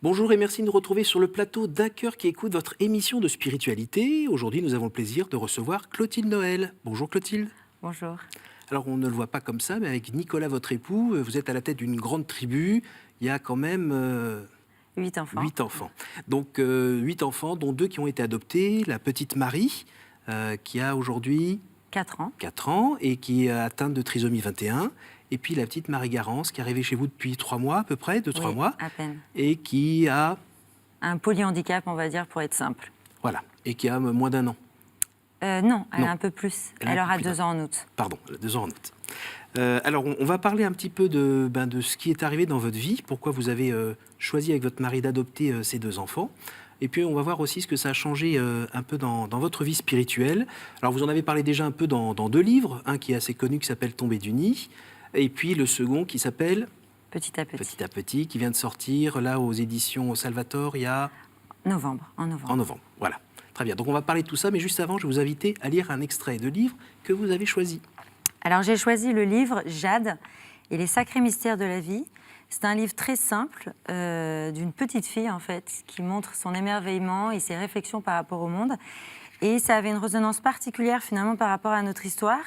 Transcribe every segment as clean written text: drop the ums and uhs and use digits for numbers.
Bonjour et merci de nous retrouver sur le plateau d'Un cœur qui écoute votre émission de spiritualité. Aujourd'hui, nous avons le plaisir de recevoir Clotilde Noël. Bonjour Clotilde. Bonjour. Alors, on ne le voit pas comme ça, mais avec Nicolas, votre époux, vous êtes à la tête d'une grande tribu. Il y a quand même 8 enfants. 8 enfants. Donc, 8 enfants, dont 2 qui ont été adoptés. La petite Marie, qui a aujourd'hui 4 ans. 4 ans et qui est atteinte de trisomie 21. Et puis la petite Marie-Garance, qui est arrivée chez vous depuis 3 mois à peu près, 2-3 Oui, mois. à peine. Et qui a... Un polyhandicap, on va dire, pour être simple. Voilà, et qui a moins d'un an. Non, elle Non. a un peu plus. Elle a Elle un peu aura plus 2 ans en août. Pardon, 2 ans en août. Alors, on va parler un petit peu de ce qui est arrivé dans votre vie, pourquoi vous avez choisi avec votre mari d'adopter ces 2 enfants. Et puis, on va voir aussi ce que ça a changé un peu dans votre vie spirituelle. Alors, vous en avez parlé déjà un peu dans 2 livres, un qui est assez connu, qui s'appelle Tomber du nid, et puis le second qui s'appelle Petit à petit. Petit à petit, qui vient de sortir là aux éditions Salvatore il y a... En En novembre. novembre, voilà. Très bien. Donc, on va parler de tout ça, mais juste avant, je vais vous inviter à lire un extrait de livre que vous avez choisi. Alors, j'ai choisi le livre Jade et les sacrés mystères de la vie. C'est un livre très simple d'une petite fille, en fait, qui montre son émerveillement et ses réflexions par rapport au monde. Et ça avait une résonance particulière, finalement, par rapport à notre histoire,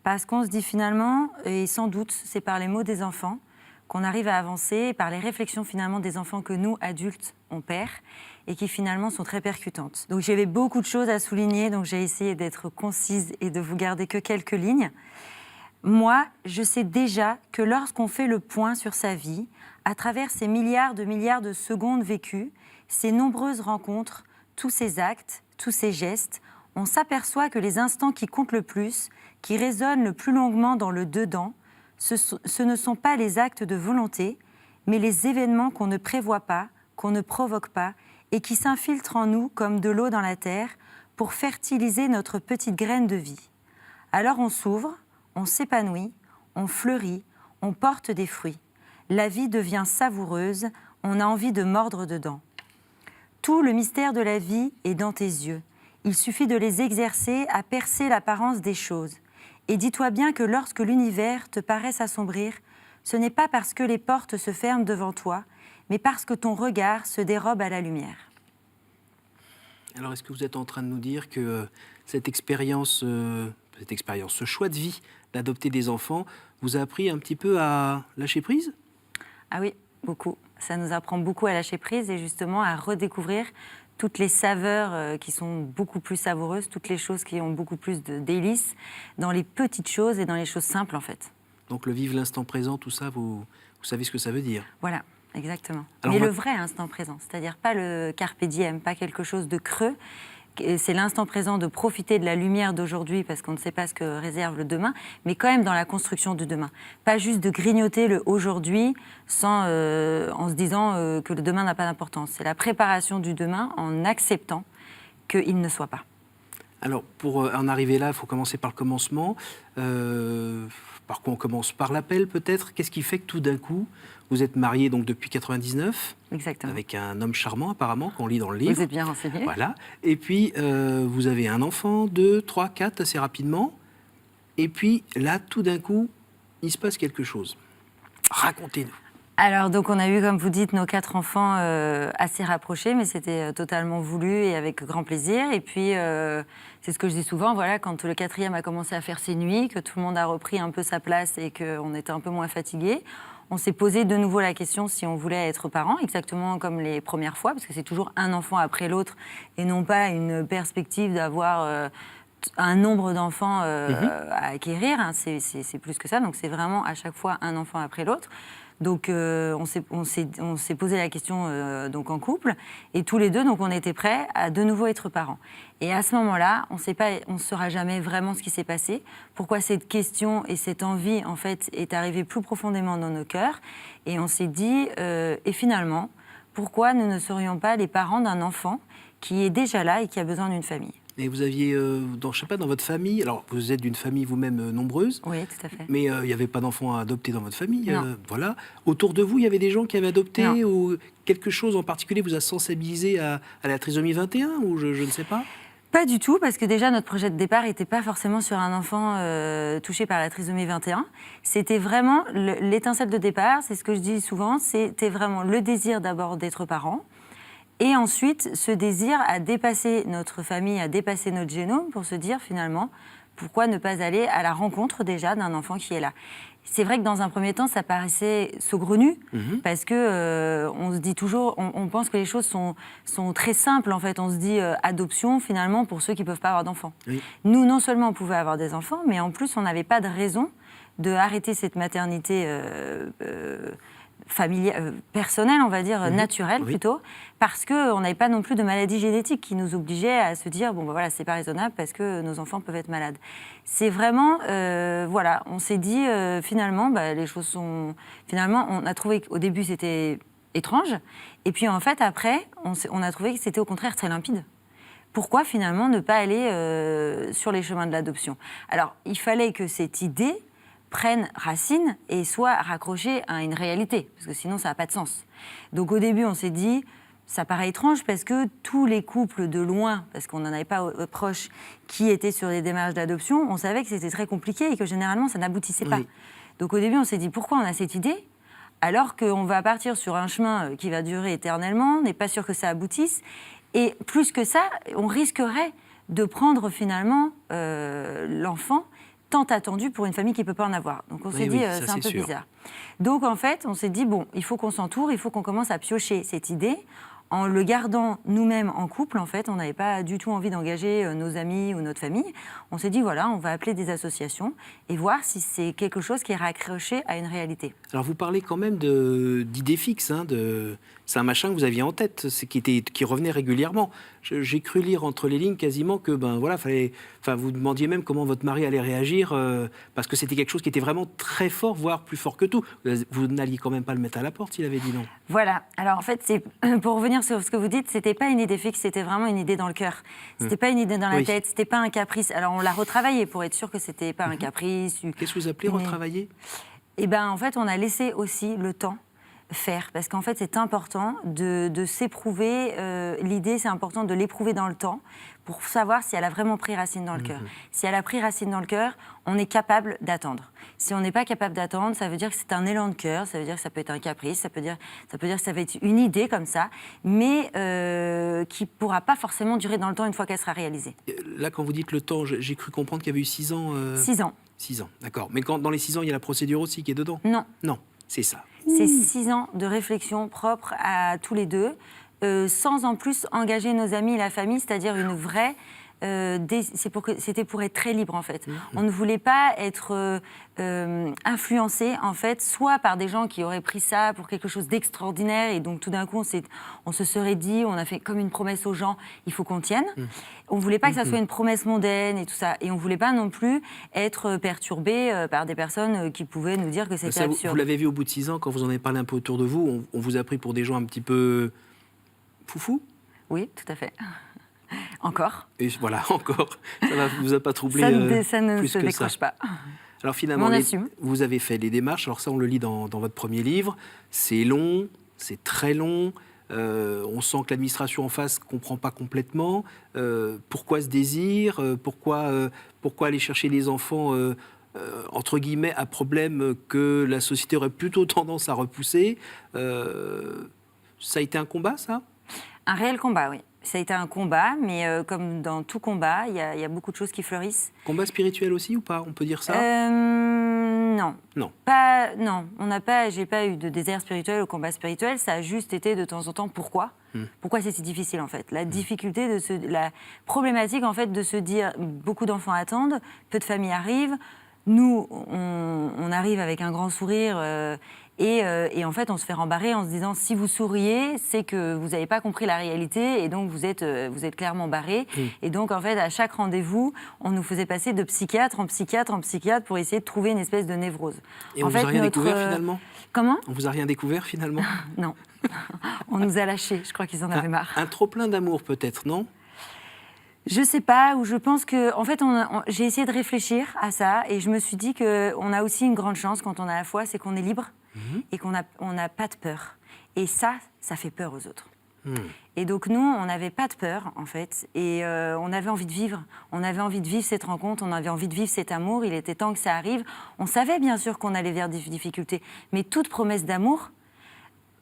parce qu'on se dit finalement, et sans doute, c'est par les mots des enfants qu'on arrive à avancer, et par les réflexions, finalement, des enfants que nous, adultes, on perd, et qui, finalement, sont très percutantes. Donc, j'avais beaucoup de choses à souligner, donc j'ai essayé d'être concise et de vous garder que quelques lignes. Moi, je sais déjà que lorsqu'on fait le point sur sa vie, à travers ces milliards de secondes vécues, ces nombreuses rencontres, tous ces actes, tous ces gestes, on s'aperçoit que les instants qui comptent le plus, qui résonnent le plus longuement dans le dedans, ce ne sont pas les actes de volonté, mais les événements qu'on ne prévoit pas, qu'on ne provoque pas, et qui s'infiltrent en nous comme de l'eau dans la terre pour fertiliser notre petite graine de vie. Alors on s'ouvre, on s'épanouit, on fleurit, on porte des fruits. La vie devient savoureuse, on a envie de mordre dedans. Tout le mystère de la vie est dans tes yeux. Il suffit de les exercer à percer l'apparence des choses. Et dis-toi bien que lorsque l'univers te paraît s'assombrir, ce n'est pas parce que les portes se ferment devant toi, mais parce que ton regard se dérobe à la lumière. Alors, est-ce que vous êtes en train de nous dire que cette expérience, ce choix de vie d'adopter des enfants, vous a appris un petit peu à lâcher prise ? Ah oui, beaucoup. Ça nous apprend beaucoup à lâcher prise et justement à redécouvrir toutes les saveurs qui sont beaucoup plus savoureuses, toutes les choses qui ont beaucoup plus de délices dans les petites choses et dans les choses simples en fait. Donc le vivre l'instant présent, tout ça, vous savez ce que ça veut dire ? Voilà, exactement. Alors, mais le vrai instant présent, c'est-à-dire pas le carpe diem, pas quelque chose de creux. C'est l'instant présent de profiter de la lumière d'aujourd'hui parce qu'on ne sait pas ce que réserve le demain, mais quand même dans la construction du demain. Pas juste de grignoter le aujourd'hui en se disant que le demain n'a pas d'importance. C'est la préparation du demain en acceptant qu'il ne soit pas. Alors, pour en arriver là, il faut commencer par le commencement. Par quoi on commence ? Par l'appel peut-être ? Qu'est-ce qui fait que tout d'un coup, vous êtes mariés donc depuis 99 ? Exactement. Avec un homme charmant apparemment, qu'on lit dans le livre. Vous êtes bien renseigné. Voilà. Et puis, vous avez un enfant, 2, 3, 4, assez rapidement. Et puis, là, tout d'un coup, il se passe quelque chose. Racontez-nous. Alors, donc, on a eu, comme vous dites, nos 4 enfants assez rapprochés, mais c'était totalement voulu et avec grand plaisir. Et puis, c'est ce que je dis souvent, voilà, quand le 4e a commencé à faire ses nuits, que tout le monde a repris un peu sa place et qu'on était un peu moins fatigués, on s'est posé de nouveau la question si on voulait être parents, exactement comme les premières fois, parce que c'est toujours un enfant après l'autre et non pas une perspective d'avoir un nombre d'enfants à acquérir. Hein, c'est plus que ça, donc c'est vraiment à chaque fois un enfant après l'autre. Donc on s'est posé la question donc en couple et tous les deux donc on était prêts à de nouveau être parents. Et à ce moment-là, on ne saura jamais vraiment ce qui s'est passé. Pourquoi cette question et cette envie en fait est arrivée plus profondément dans nos cœurs. Et on s'est dit et finalement pourquoi nous ne serions pas les parents d'un enfant qui est déjà là et qui a besoin d'une famille. Et vous aviez, dans votre famille, alors vous êtes d'une famille vous-même nombreuse. Oui, tout à fait. Mais il n'y avait pas d'enfants à adopter dans votre famille. Non. Voilà. Autour de vous, il y avait des gens qui avaient adopté Non. ou quelque chose en particulier vous a sensibilisé à la trisomie 21 ou je ne sais pas ? Pas du tout, parce que déjà, notre projet de départ n'était pas forcément sur un enfant touché par la trisomie 21. C'était vraiment l'étincelle de départ, c'est ce que je dis souvent, c'était vraiment le désir d'abord d'être parent, et ensuite ce désir à dépasser notre famille, à dépasser notre génome, pour se dire finalement, pourquoi ne pas aller à la rencontre déjà d'un enfant qui est là. C'est vrai que dans un premier temps, ça paraissait saugrenu, parce que on se dit toujours, on pense que les choses sont très simples en fait. On se dit adoption finalement pour ceux qui ne peuvent pas avoir d'enfants. Oui. Nous, non seulement on pouvait avoir des enfants, mais en plus on n'avait pas de raison de arrêter cette maternité personnelle, on va dire, naturelle plutôt, parce qu'on n'avait pas non plus de maladie génétique qui nous obligeait à se dire, bon ben voilà, c'est pas raisonnable parce que nos enfants peuvent être malades. C'est vraiment, voilà, on s'est dit, finalement, les choses sont... Finalement, on a trouvé qu'au début c'était étrange, et puis en fait, après, on a trouvé que c'était au contraire très limpide. Pourquoi finalement ne pas aller sur les chemins de l'adoption ? Alors, il fallait que cette idée prennent racine et soient raccrochés à une réalité, parce que sinon ça n'a pas de sens. Donc au début on s'est dit, ça paraît étrange parce que tous les couples de loin, parce qu'on n'en avait pas proches, qui étaient sur les démarches d'adoption, on savait que c'était très compliqué et que généralement ça n'aboutissait pas. Donc au début on s'est dit, pourquoi on a cette idée alors qu'on va partir sur un chemin qui va durer éternellement, on n'est pas sûr que ça aboutisse, et plus que ça, on risquerait de prendre finalement l'enfant tant attendu pour une famille qui ne peut pas en avoir. Donc on s'est dit, c'est un peu bizarre. Donc en fait, on s'est dit, bon, il faut qu'on s'entoure, il faut qu'on commence à piocher cette idée. En le gardant nous-mêmes en couple, en fait, on n'avait pas du tout envie d'engager nos amis ou notre famille. On s'est dit, voilà, on va appeler des associations et voir si c'est quelque chose qui est raccroché à une réalité. Alors vous parlez quand même d'idées fixes, c'est un machin que vous aviez en tête, qui revenait régulièrement. J'ai cru lire entre les lignes quasiment que vous demandiez même comment votre mari allait réagir, parce que c'était quelque chose qui était vraiment très fort, voire plus fort que tout. Vous n'alliez quand même pas le mettre à la porte s'il avait dit non. Voilà, alors en fait, pour revenir sur ce que vous dites, c'était pas une idée fixe, c'était vraiment une idée dans le cœur. C'était pas une idée dans la tête, c'était pas un caprice. Alors on l'a retravaillé pour être sûr que c'était pas un caprice. Qu'est-ce que vous appelez retravailler ? Eh bien en fait, on a laissé aussi le temps faire, parce qu'en fait c'est important de s'éprouver, l'idée c'est important de l'éprouver dans le temps pour savoir si elle a vraiment pris racine dans le cœur. Si elle a pris racine dans le cœur, on est capable d'attendre. Si on n'est pas capable d'attendre, ça veut dire que c'est un élan de cœur, ça veut dire que ça peut être un caprice, ça peut dire que ça va être une idée comme ça, mais qui ne pourra pas forcément durer dans le temps une fois qu'elle sera réalisée. Là, quand vous dites le temps, j'ai cru comprendre qu'il y avait eu 6 ans... 6 ans. 6 ans, d'accord. Mais dans les 6 ans, il y a la procédure aussi qui est dedans ? Non. Non, c'est ça. C'est 6 ans de réflexion propre à tous les deux, sans en plus engager nos amis et la famille, c'est-à-dire une vraie... c'était pour être très libre en fait. On ne voulait pas être influencé en fait, soit par des gens qui auraient pris ça pour quelque chose d'extraordinaire et donc tout d'un coup on se serait dit, on a fait comme une promesse aux gens, il faut qu'on tienne. On ne voulait pas que ça soit une promesse mondaine et tout ça, et on ne voulait pas non plus être perturbé par des personnes qui pouvaient nous dire que c'était absurde. Vous l'avez vu au bout de 6 ans, quand vous en avez parlé un peu autour de vous, on vous a pris pour des gens un petit peu foufou ? Oui, tout à fait. Encore. Et voilà, encore. Ça ne vous a pas troublé ça ne plus se que décroche ça. pas. Alors finalement, on assume. Vous avez fait les démarches. Alors ça, on le lit dans votre premier livre. C'est long, c'est très long. On sent que l'administration en face ne comprend pas complètement. Pourquoi ce désir ? Pourquoi aller chercher les enfants entre guillemets à problème que la société aurait plutôt tendance à repousser ? Ça a été un combat, ça ? Un réel combat, oui. Ça a été un combat, mais comme dans tout combat, il y a beaucoup de choses qui fleurissent. Combat spirituel aussi ou pas ? On peut dire ça ? Non. Non. Non, j'ai pas eu de désert spirituel ou combat spirituel. Ça a juste été de temps en temps pourquoi. Pourquoi c'est si difficile en fait ? La difficulté la problématique en fait de se dire beaucoup d'enfants attendent, peu de familles arrivent. Nous, on arrive avec un grand sourire. Et en fait, on se fait rembarrer en se disant si vous souriez, c'est que vous n'avez pas compris la réalité et donc vous êtes clairement barré. Et donc, en fait, à chaque rendez-vous, on nous faisait passer de psychiatre en psychiatre en psychiatre pour essayer de trouver une espèce de névrose. Et on vous a rien découvert finalement ? Comment ? On vous a rien découvert finalement ? Non. On nous a lâchés. Je crois qu'ils en avaient marre. Un trop plein d'amour peut-être, non ? Je sais pas, ou je pense que, en fait, j'ai essayé de réfléchir à ça et je me suis dit qu'on a aussi une grande chance quand on a la foi, c'est qu'on est libre et qu'on n'a pas de peur. Et ça fait peur aux autres. Et donc nous, on n'avait pas de peur, en fait, et on avait envie de vivre. On avait envie de vivre cette rencontre, on avait envie de vivre cet amour, il était temps que ça arrive. On savait bien sûr qu'on allait vers des difficultés, mais toute promesse d'amour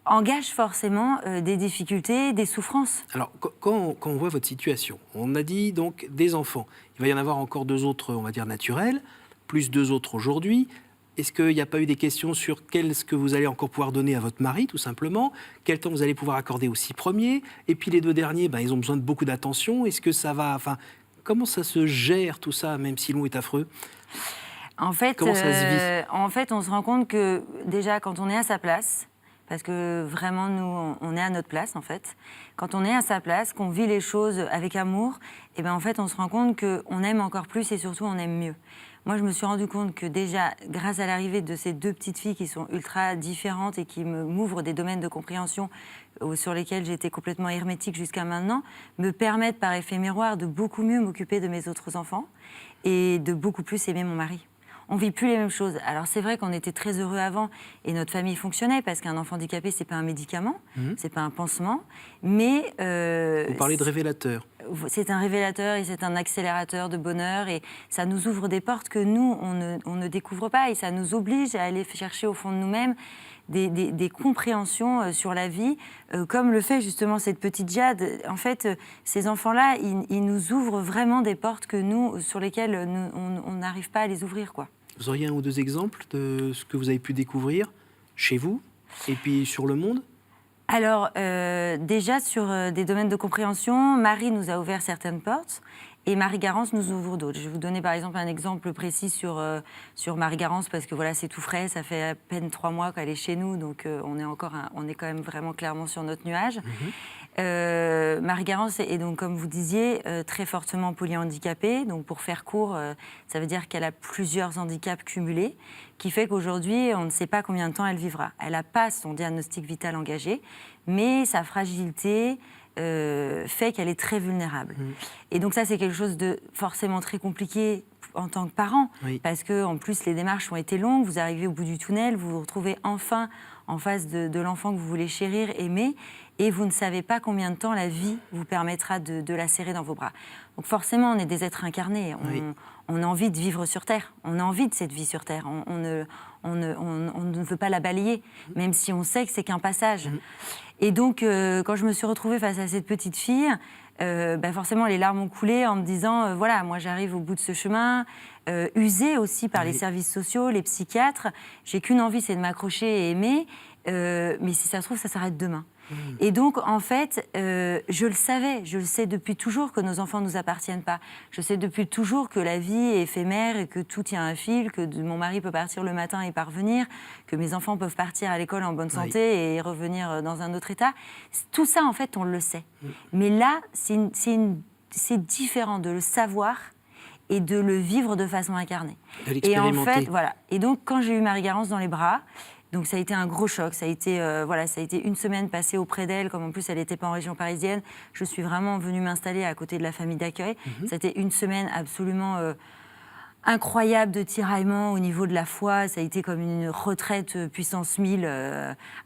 engage forcément des difficultés, des souffrances. Alors, quand on voit votre situation, on a dit donc des enfants. Il va y en avoir encore 2 autres, on va dire, naturels, plus 2 autres aujourd'hui. Est-ce qu'il n'y a pas eu des questions sur qu'est-ce que vous allez encore pouvoir donner à votre mari, tout simplement? Quel temps vous allez pouvoir accorder aux 6 premiers? Et puis les 2 derniers, ils ont besoin de beaucoup d'attention. Est-ce que ça va... Enfin, comment ça se gère, tout ça, même si long est affreux? En fait, comment ça se vit? En fait, on se rend compte que, déjà, quand on est à sa place, parce que vraiment, nous, on est à notre place, en fait. Quand on est à sa place, qu'on vit les choses avec amour, et en fait, on se rend compte qu'on aime encore plus et surtout, on aime mieux. Moi, je me suis rendu compte que déjà, grâce à l'arrivée de ces 2 petites filles qui sont ultra différentes et qui m'ouvrent des domaines de compréhension sur lesquels j'étais complètement hermétique jusqu'à maintenant, me permettent par effet miroir de beaucoup mieux m'occuper de mes autres enfants et de beaucoup plus aimer mon mari. On ne vit plus les mêmes choses. Alors c'est vrai qu'on était très heureux avant et notre famille fonctionnait parce qu'un enfant handicapé, c'est pas un médicament, c'est pas un pansement, mais... Vous parlez de révélateur. C'est un révélateur et c'est un accélérateur de bonheur et ça nous ouvre des portes que nous, on ne découvre pas et ça nous oblige à aller chercher au fond de nous-mêmes des compréhensions sur la vie, comme le fait justement cette petite Jade. En fait, ces enfants-là, ils nous ouvrent vraiment des portes que nous, sur lesquelles on n'arrive pas à les ouvrir, quoi. Vous auriez 1 ou 2 exemples de ce que vous avez pu découvrir chez vous et puis sur le monde? Alors, déjà, sur des domaines de compréhension, Marie nous a ouvert certaines portes et Marie-Garance nous ouvre d'autres. Je vais vous donner par exemple un exemple précis sur Marie-Garance parce que voilà, c'est tout frais, ça fait à peine 3 mois qu'elle est chez nous, donc on est quand même vraiment clairement sur notre nuage. Marie-Garance est donc, comme vous disiez, très fortement polyhandicapée. Donc pour faire court, ça veut dire qu'elle a plusieurs handicaps cumulés, qui fait qu'aujourd'hui, on ne sait pas combien de temps elle vivra. Elle n'a pas son diagnostic vital engagé, mais sa fragilité fait qu'elle est très vulnérable. Et donc ça, c'est quelque chose de forcément très compliqué en tant que parent, parce que en plus les démarches ont été longues, vous arrivez au bout du tunnel, vous vous retrouvez enfin en face de l'enfant que vous voulez chérir, aimer, et vous ne savez pas combien de temps la vie vous permettra de la serrer dans vos bras. Donc forcément, on est des êtres incarnés, on a envie de vivre sur Terre, on a envie de cette vie sur Terre, on ne veut pas la balayer, même si on sait que c'est qu'un passage. Et donc, quand je me suis retrouvée face à cette petite fille, forcément, les larmes ont coulé en me disant, voilà, moi j'arrive au bout de ce chemin, usée aussi par les services sociaux, les psychiatres, j'ai qu'une envie, c'est de m'accrocher et aimer, mais si ça se trouve, ça s'arrête demain. Et donc, en fait, je le savais, je le sais depuis toujours que nos enfants ne nous appartiennent pas. Je sais depuis toujours que la vie est éphémère et que tout tient à un fil, que mon mari peut partir le matin et pas revenir, que mes enfants peuvent partir à l'école en bonne santé et revenir dans un autre état. Tout ça, en fait, on le sait. Mais là, c'est différent de le savoir et de le vivre de façon incarnée. Et en fait, voilà. Et donc, quand j'ai eu Marie-Garance dans les bras, donc ça a été un gros choc, ça a été 1 semaine passée auprès d'elle, comme en plus elle n'était pas en région parisienne. Je suis vraiment venue m'installer à côté de la famille d'accueil. Ça a été 1 semaine absolument incroyable de tiraillement au niveau de la foi. Ça a été comme une retraite puissance 1000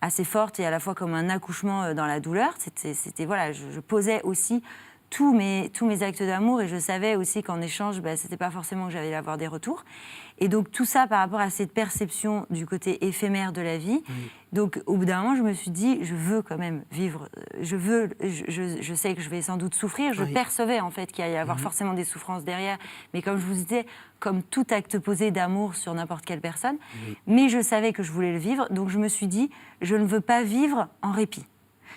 assez forte et à la fois comme un accouchement dans la douleur. Je posais aussi tous mes actes d'amour et je savais aussi qu'en échange, c'était pas forcément que j'allais avoir des retours. Et donc tout ça par rapport à cette perception du côté éphémère de la vie. Donc au bout d'un moment, je me suis dit, je veux quand même vivre. Je sais que je vais sans doute souffrir. Je percevais en fait qu'il allait y avoir forcément des souffrances derrière. Mais comme je vous disais, comme tout acte posé d'amour sur n'importe quelle personne. Mais je savais que je voulais le vivre. Donc je me suis dit, je ne veux pas vivre en répit.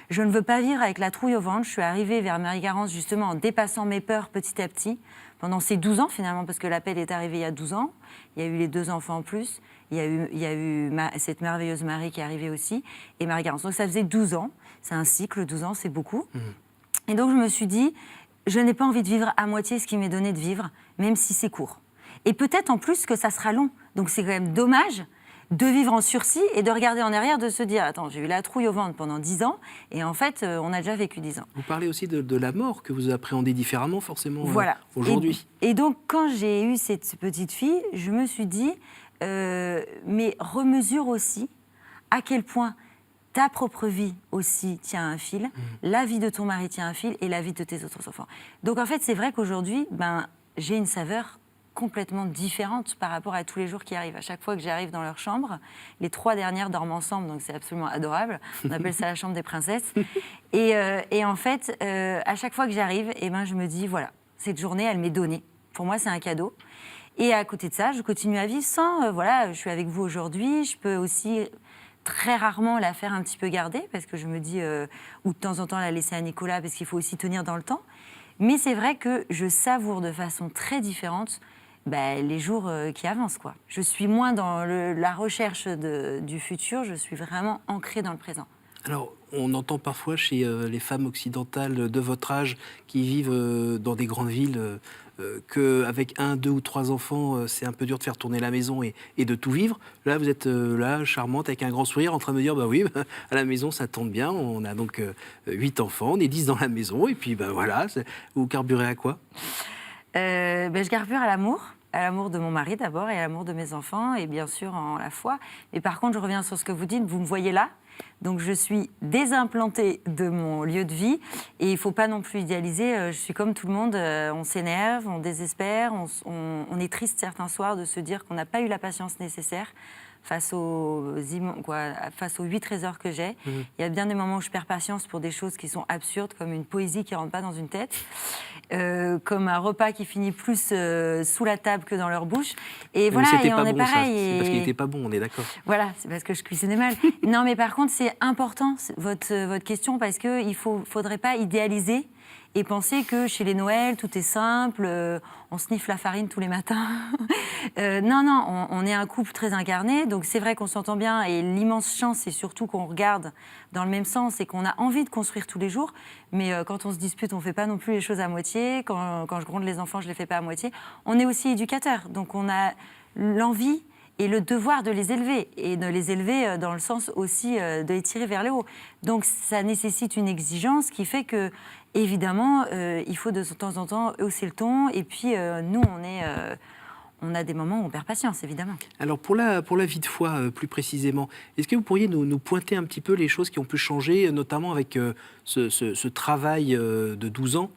Je ne veux pas vivre avec la trouille au ventre. Je suis arrivée vers Marie-Garance justement en dépassant mes peurs petit à petit, pendant ces 12 ans finalement, parce que l'appel est arrivé il y a 12 ans. Il y a eu les 2 enfants en plus. Il y a eu cette merveilleuse Marie qui est arrivée aussi, et Marie-Garance. Donc ça faisait 12 ans. C'est un cycle, 12 ans, c'est beaucoup. Et donc je me suis dit, je n'ai pas envie de vivre à moitié ce qui m'est donné de vivre, même si c'est court. Et peut-être en plus que ça sera long. Donc c'est quand même dommage de vivre en sursis et de regarder en arrière, de se dire, attends, j'ai eu la trouille au ventre pendant 10 ans, et en fait, on a déjà vécu 10 ans. Vous parlez aussi de la mort, que vous appréhendez différemment, forcément, aujourd'hui. Et donc, quand j'ai eu cette petite fille, je me suis dit, mais remesure aussi à quel point ta propre vie aussi tient à un fil, la vie de ton mari tient à un fil et la vie de tes autres enfants. Donc en fait, c'est vrai qu'aujourd'hui, j'ai une saveur complètement différente par rapport à tous les jours qui arrivent. À chaque fois que j'arrive dans leur chambre, les 3 dernières dorment ensemble, donc c'est absolument adorable. On appelle ça la chambre des princesses. Et en fait, à chaque fois que j'arrive, je me dis, voilà, cette journée, elle m'est donnée. Pour moi, c'est un cadeau. Et à côté de ça, je continue à vivre sans, je suis avec vous aujourd'hui, je peux aussi très rarement la faire un petit peu garder, parce que je me dis, ou de temps en temps la laisser à Nicolas, parce qu'il faut aussi tenir dans le temps. Mais c'est vrai que je savoure de façon très différente les jours qui avancent, quoi. Je suis moins dans la recherche du futur, je suis vraiment ancrée dans le présent. Alors, on entend parfois chez les femmes occidentales de votre âge qui vivent dans des grandes villes qu'avec 1, 2 ou 3 enfants, c'est un peu dur de faire tourner la maison et de tout vivre. Là, vous êtes là, charmante, avec un grand sourire, en train de me dire, oui, à la maison, ça tourne bien. On a donc 8 enfants, on est 10 dans la maison, et puis voilà, vous carburez à quoi ? Je carbure à l'amour de mon mari d'abord et à l'amour de mes enfants et bien sûr en la foi. Mais par contre, je reviens sur ce que vous dites, vous me voyez là, donc je suis désimplantée de mon lieu de vie et il ne faut pas non plus idéaliser, je suis comme tout le monde, on s'énerve, on désespère, on est triste certains soirs de se dire qu'on n'a pas eu la patience nécessaire face aux 8 trésors que j'ai. Il y a bien des moments où je perds patience pour des choses qui sont absurdes, comme une poésie qui ne rentre pas dans une tête, comme un repas qui finit plus sous la table que dans leur bouche. Et voilà, et on est pareil. C'est parce qu'il n'était pas bon, on est d'accord. Voilà, c'est parce que je cuisinais mal. Non, mais par contre, c'est important, votre question, parce qu'il ne faudrait pas idéaliser et penser que chez les Noëls, tout est simple, on sniffe la farine tous les matins. Non, on est un couple très incarné, donc c'est vrai qu'on s'entend bien, et l'immense chance, c'est surtout qu'on regarde dans le même sens et qu'on a envie de construire tous les jours, mais quand on se dispute, on ne fait pas non plus les choses à moitié, quand je gronde les enfants, je ne les fais pas à moitié. On est aussi éducateurs, donc on a l'envie et le devoir de les élever, et de les élever dans le sens aussi de les tirer vers le haut. Donc ça nécessite une exigence qui fait que, évidemment, il faut de temps en temps hausser le ton, et puis nous, on a des moments où on perd patience, évidemment. Alors pour la vie de foi, plus précisément, est-ce que vous pourriez nous pointer un petit peu les choses qui ont pu changer, notamment avec ce travail de 12 ans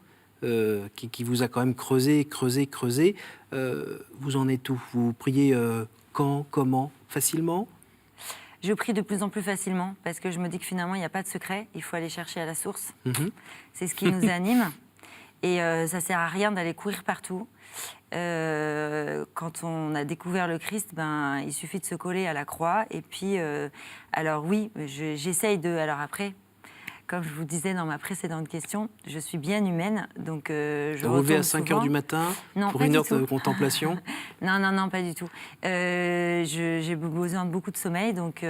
qui vous a quand même creusé. Vous en êtes où ? Vous priez quand, comment, facilement ? Je prie de plus en plus facilement parce que je me dis que finalement, il n'y a pas de secret. Il faut aller chercher à la source. C'est ce qui nous anime. Et ça ne sert à rien d'aller courir partout. Quand on a découvert le Christ, il suffit de se coller à la croix. Et puis, alors oui, j'essaye de... Alors après... Comme je vous disais dans ma précédente question, je suis bien humaine, donc je vous levez à 5 souvent. heures du matin pour une heure de contemplation ? Non, pas du tout. J'ai besoin de beaucoup de sommeil, donc,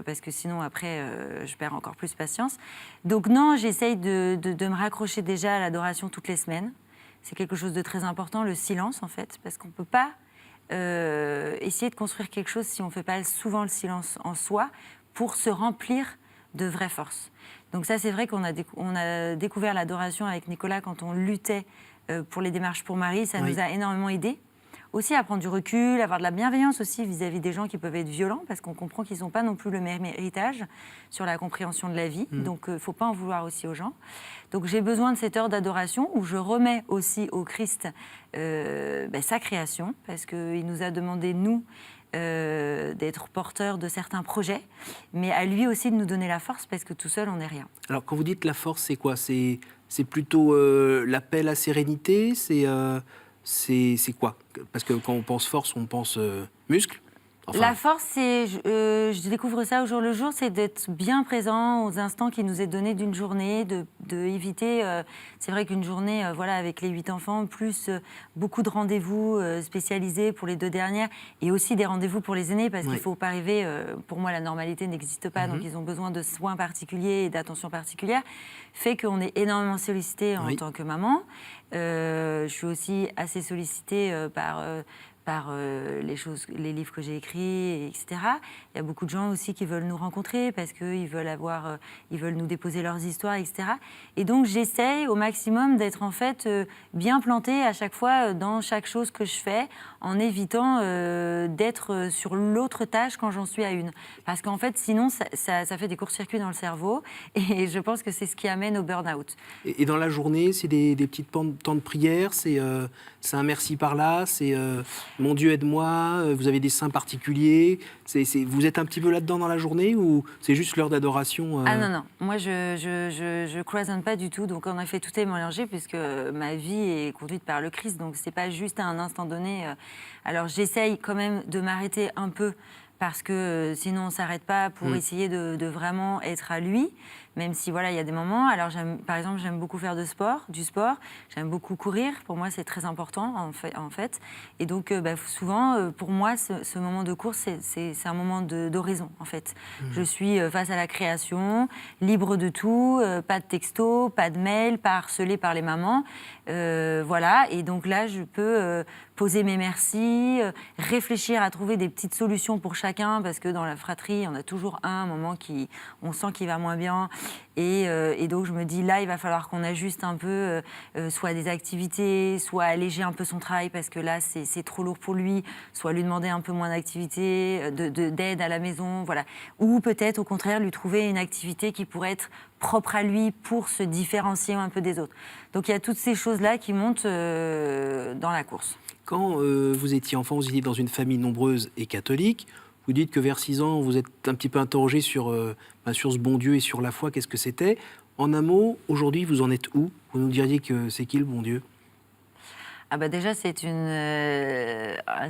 parce que sinon, après, je perds encore plus patience. Donc non, j'essaye de me raccrocher déjà à l'adoration toutes les semaines. C'est quelque chose de très important, le silence, en fait, parce qu'on ne peut pas essayer de construire quelque chose si on ne fait pas souvent le silence en soi pour se remplir de vraies forces. Donc ça, c'est vrai qu'on a découvert l'adoration avec Nicolas quand on luttait pour les démarches pour Marie. Ça nous a énormément aidés. Aussi à prendre du recul, avoir de la bienveillance aussi vis-à-vis des gens qui peuvent être violents, parce qu'on comprend qu'ils n'ont pas non plus le même héritage sur la compréhension de la vie. Donc il ne faut pas en vouloir aussi aux gens. Donc j'ai besoin de cette heure d'adoration où je remets aussi au Christ sa création, parce qu'il nous a demandé, nous, d'être porteur de certains projets, mais à lui aussi de nous donner la force, parce que tout seul, on n'est rien. Alors, quand vous dites la force, c'est quoi ? C'est plutôt l'appel à sérénité ? C'est quoi ? Parce que quand on pense force, on pense muscle. Enfin... La force, c'est, je découvre ça au jour le jour, c'est d'être bien présent aux instants qui nous est donné d'une journée, de éviter. C'est vrai qu'une journée, avec les 8 enfants, plus beaucoup de rendez-vous spécialisés pour les 2 dernières, et aussi des rendez-vous pour les aînés, parce qu'il ne faut pas rêver. Pour moi, la normalité n'existe pas, donc ils ont besoin de soins particuliers et d'attention particulière, fait qu'on est énormément sollicité en tant que maman. Je suis aussi assez sollicitée par par les livres que j'ai écrits, etc. Il y a beaucoup de gens aussi qui veulent nous rencontrer parce qu'ils veulent ils veulent nous déposer leurs histoires, etc. Et donc j'essaye au maximum d'être en fait bien plantée à chaque fois dans chaque chose que je fais, en évitant d'être sur l'autre tâche quand j'en suis à une. Parce qu'en fait, sinon, ça fait des courts-circuits dans le cerveau, et je pense que c'est ce qui amène au burn-out. Et dans la journée, c'est des petits temps de prière, c'est un merci par là, c'est mon Dieu aide-moi, vous avez des saints particuliers, vous êtes un petit peu là-dedans dans la journée, ou c'est juste l'heure d'adoration Ah non, moi je cloisonne pas du tout, donc en effet tout est mélangé puisque ma vie est conduite par le Christ, donc c'est pas juste à un instant donné. Alors j'essaye quand même de m'arrêter un peu parce que sinon on s'arrête pas pour essayer de vraiment être à lui, même si voilà il y a des moments. Alors par exemple j'aime beaucoup faire du sport, j'aime beaucoup courir, pour moi c'est très important en fait. Et donc souvent pour moi ce moment de course c'est un moment d'horizon en fait. Je suis face à la création, libre de tout, pas de texto, pas de mail, pas harcelée par les mamans, voilà. Et donc là je peux poser mes merci, réfléchir à trouver des petites solutions pour chacun, parce que dans la fratrie, on a toujours un moment on sent qu'il va moins bien. Et donc je me dis, là, il va falloir qu'on ajuste un peu, soit des activités, soit alléger un peu son travail, parce que là, c'est trop lourd pour lui, soit lui demander un peu moins d'activités, d'aide à la maison, voilà. Ou peut-être, au contraire, lui trouver une activité qui pourrait être propre à lui pour se différencier un peu des autres. Donc il y a toutes ces choses-là qui montent dans la course. Quand vous étiez enfant, vous étiez dans une famille nombreuse et catholique. Vous dites que vers 6 ans, vous êtes un petit peu interrogé sur ce bon Dieu et sur la foi, qu'est-ce que c'était. En un mot, aujourd'hui, vous en êtes où? Vous nous diriez que c'est qui le bon Dieu? Ah bah déjà,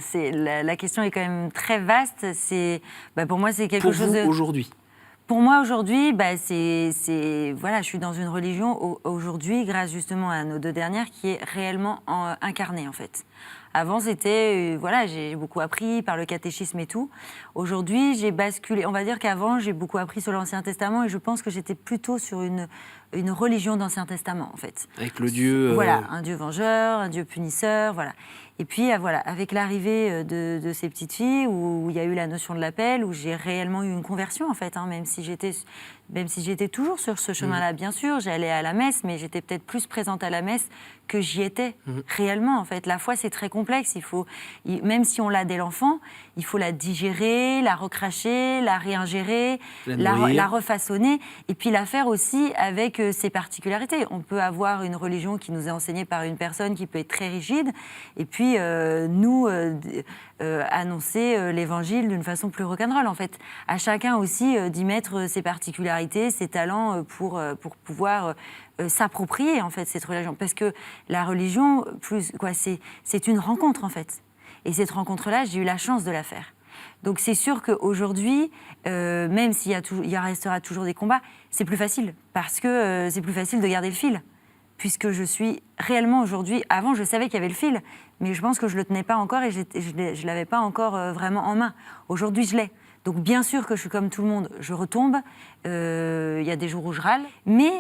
la question est quand même très vaste. Pour moi, c'est quelque chose de... aujourd'hui? Pour moi, aujourd'hui, voilà, je suis dans une religion aujourd'hui, grâce justement à nos 2 dernières, qui est réellement incarnée, en fait. Avant, c'était, voilà, j'ai beaucoup appris par le catéchisme et tout. Aujourd'hui, j'ai basculé. On va dire qu'avant, j'ai beaucoup appris sur l'Ancien Testament, et je pense que j'étais plutôt sur une religion d'Ancien Testament, en fait. Avec le Dieu... Voilà, un Dieu vengeur, un Dieu punisseur, voilà. Et puis, voilà, avec l'arrivée de ces petites filles, où il y a eu la notion de l'appel, où j'ai réellement eu une conversion, en fait, même si j'étais toujours sur ce chemin-là, bien sûr. J'allais à la messe, mais j'étais peut-être plus présente à la messe que j'y étais réellement, en fait. La foi, c'est très complexe. Même si on l'a dès l'enfant, il faut la digérer, la recracher, la réingérer, la refaçonner, et puis la faire aussi avec ses particularités. On peut avoir une religion qui nous est enseignée par une personne qui peut être très rigide, et puis nous annoncer l'évangile d'une façon plus rock'n'roll, en fait. À chacun aussi d'y mettre ses particularités, ses talents pour pouvoir s'approprier, en fait, cette religion. Parce que la religion, c'est une rencontre, en fait. Et cette rencontre-là, j'ai eu la chance de la faire. Donc c'est sûr qu'aujourd'hui, même s'il y restera toujours des combats, c'est plus facile. Parce que c'est plus facile de garder le fil. Puisque je suis réellement aujourd'hui... Avant, je savais qu'il y avait le fil, mais je pense que je ne le tenais pas encore et je ne l'avais pas encore vraiment en main. Aujourd'hui, je l'ai. Donc bien sûr que je suis comme tout le monde, je retombe, il y a des jours où je râle, mais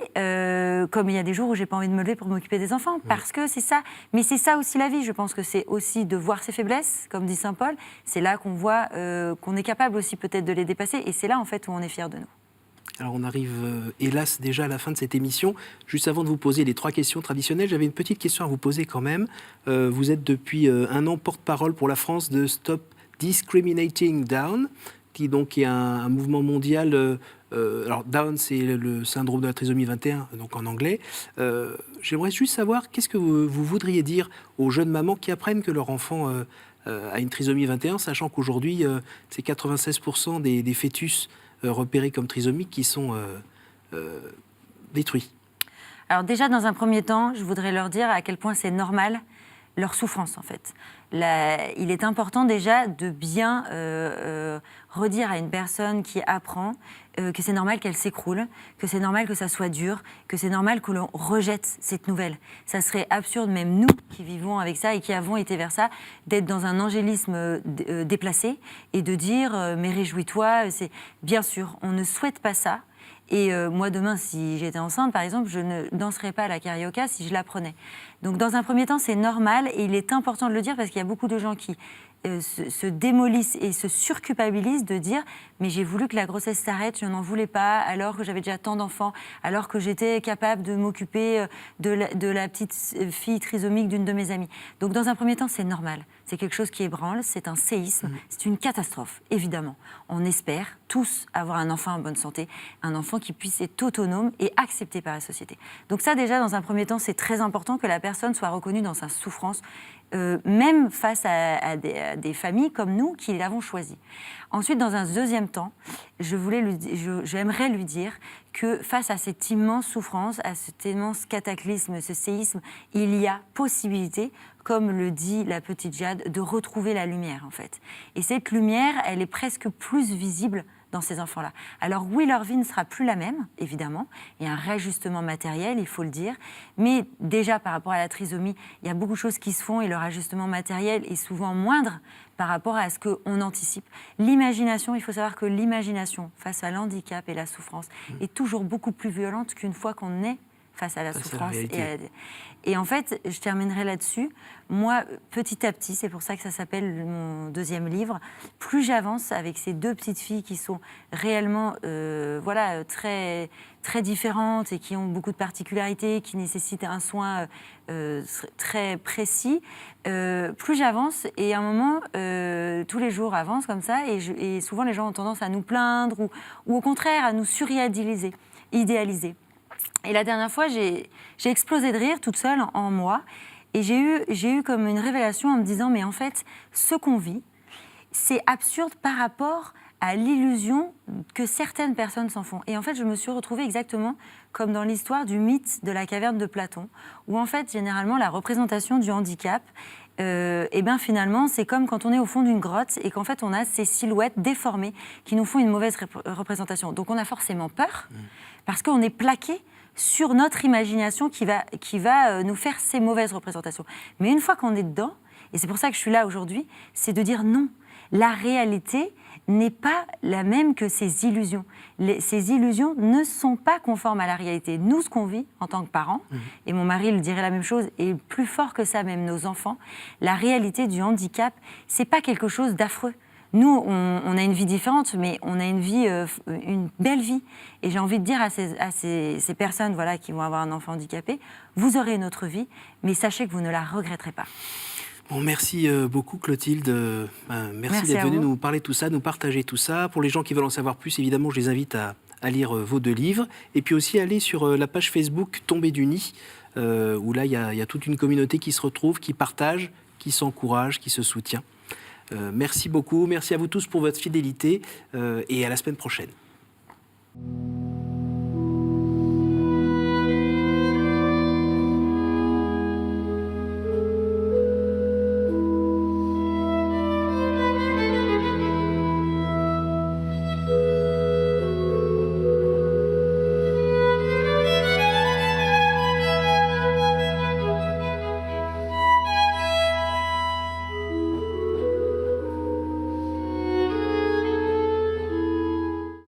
comme il y a des jours où j'ai pas envie de me lever pour m'occuper des enfants, parce que c'est ça. Mais c'est ça aussi la vie, je pense que c'est aussi de voir ses faiblesses, comme dit saint Paul, c'est là qu'on voit qu'on est capable aussi peut-être de les dépasser, et c'est là en fait où on est fiers de nous. Alors on arrive hélas déjà à la fin de cette émission. Juste avant de vous poser les 3 questions traditionnelles, j'avais une petite question à vous poser quand même. Vous êtes depuis 1 an porte-parole pour la France de Stop Discriminating Down, qui donc est un mouvement mondial. Alors Down, c'est le syndrome de la trisomie 21, donc en anglais. J'aimerais juste savoir, qu'est-ce que vous voudriez dire aux jeunes mamans qui apprennent que leur enfant a une trisomie 21, sachant qu'aujourd'hui, c'est 96% des fœtus repérés comme trisomiques qui sont détruits. Alors déjà, dans un premier temps, je voudrais leur dire à quel point c'est normal leur souffrance, en fait. Il est important déjà de bien redire à une personne qui apprend que c'est normal qu'elle s'écroule, que c'est normal que ça soit dur, que c'est normal que l'on rejette cette nouvelle. Ça serait absurde, même nous qui vivons avec ça et qui avons été vers ça, d'être dans un angélisme déplacé et de dire mais réjouis-toi. Bien sûr, on ne souhaite pas ça. Et moi, demain, si j'étais enceinte, par exemple, je ne danserais pas la carioca si je l'apprenais. Donc, dans un premier temps, c'est normal et il est important de le dire parce qu'il y a beaucoup de gens qui se démolissent et se surculpabilisent de dire « mais j'ai voulu que la grossesse s'arrête, je n'en voulais pas, alors que j'avais déjà tant d'enfants, alors que j'étais capable de m'occuper de la petite fille trisomique d'une de mes amies ». Donc, dans un premier temps, c'est normal. C'est quelque chose qui ébranle, c'est un séisme, c'est une catastrophe, évidemment. On espère tous avoir un enfant en bonne santé, un enfant qui puisse être autonome et accepté par la société. Donc ça, déjà, dans un premier temps, c'est très important que la personne soit reconnue dans sa souffrance, même face à des familles comme nous qui l'avons choisi. Ensuite, dans un deuxième temps, j'aimerais lui dire que face à cette immense souffrance, à cet immense cataclysme, ce séisme, il y a possibilité, comme le dit la petite Jade, de retrouver la lumière, en fait. Et cette lumière, elle est presque plus visible dans ces enfants-là. Alors oui, leur vie ne sera plus la même, évidemment. Il y a un réajustement matériel, il faut le dire. Mais déjà, par rapport à la trisomie, il y a beaucoup de choses qui se font et leur ajustement matériel est souvent moindre par rapport à ce qu'on anticipe. L'imagination, il faut savoir que l'imagination face à l'handicap et la souffrance est toujours beaucoup plus violente qu'une fois qu'on est face à la souffrance. Et en fait, je terminerai là-dessus. Moi, petit à petit, c'est pour ça que ça s'appelle mon deuxième livre, plus j'avance avec ces deux petites filles qui sont réellement très, très différentes et qui ont beaucoup de particularités, qui nécessitent un soin très précis, plus j'avance et à un moment, tous les jours avancent comme ça et souvent les gens ont tendance à nous plaindre ou au contraire à nous idéaliser. Et la dernière fois, j'ai explosé de rire toute seule en moi. Et j'ai eu comme une révélation en me disant, mais en fait, ce qu'on vit, c'est absurde par rapport à l'illusion que certaines personnes s'en font. Et en fait, je me suis retrouvée exactement comme dans l'histoire du mythe de la caverne de Platon, où en fait, généralement, la représentation du handicap, finalement, c'est comme quand on est au fond d'une grotte et qu'en fait, on a ces silhouettes déformées qui nous font une mauvaise représentation. Donc, on a forcément peur parce qu'on est plaqué sur notre imagination qui va nous faire ces mauvaises représentations. Mais une fois qu'on est dedans, et c'est pour ça que je suis là aujourd'hui, c'est de dire non. La réalité n'est pas la même que ces illusions. Ces illusions ne sont pas conformes à la réalité. Nous, ce qu'on vit en tant que parents, et mon mari le dirait la même chose, et plus fort que ça, même nos enfants, la réalité du handicap, c'est pas quelque chose d'affreux. Nous, on a une vie différente, mais on a une belle vie. Et j'ai envie de dire à ces personnes qui vont avoir un enfant handicapé, vous aurez une autre vie, mais sachez que vous ne la regretterez pas. Bon, merci beaucoup Clotilde. Merci d'être venue nous parler de tout ça, nous partager tout ça. Pour les gens qui veulent en savoir plus, évidemment, je les invite à lire vos deux livres. Et puis aussi aller sur la page Facebook Tomber du nid, où là, il y a toute une communauté qui se retrouve, qui partage, qui s'encourage, qui se soutient. Merci beaucoup, merci à vous tous pour votre fidélité et à la semaine prochaine.